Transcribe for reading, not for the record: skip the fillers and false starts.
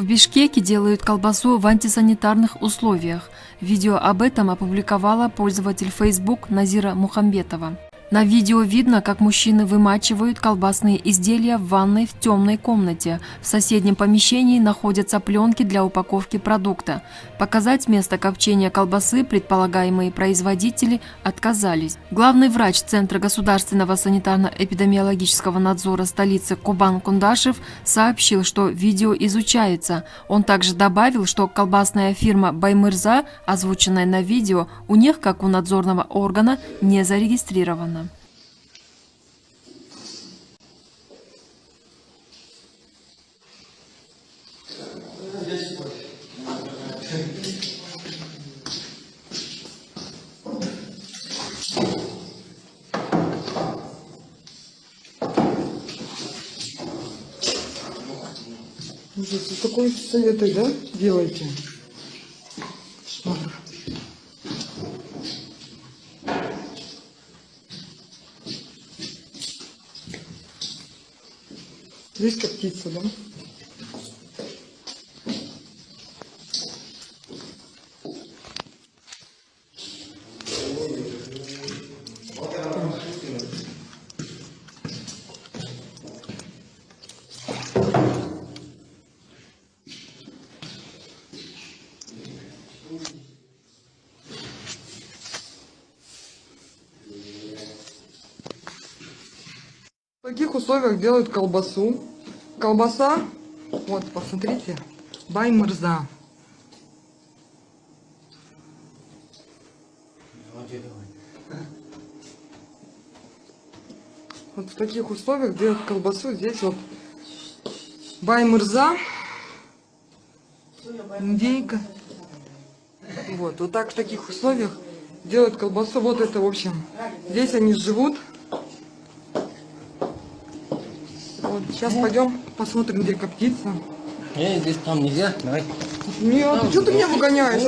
Бишкеке делают колбасу в антисанитарных условиях. Видео об этом опубликовала пользователь Facebook Назира Мухамбетова. На видео видно, как мужчины вымачивают колбасные изделия в ванной в темной комнате. В соседнем помещении находятся пленки для упаковки продукта. Показать место копчения колбасы предполагаемые производители отказались. Главный врач Центра государственного санитарно-эпидемиологического надзора столицы Кубан Кундашев сообщил, что видео изучается. Он также добавил, что колбасная фирма «Баймырза», озвученная на видео, у них, как у надзорного органа, не зарегистрирована. Такой советы, да, делайте? Здесь как птица, да? В таких условиях делают колбасу. Колбаса, вот, посмотрите, Баймырза. Вот в таких условиях делают колбасу. Здесь вот Баймырза, индейка. Вот так в таких условиях делают колбасу. Вот это, в общем, здесь они живут. Вот, сейчас пойдем посмотрим, где коптится. Здесь там нельзя, давай. Нет, что ты меня выгоняешь?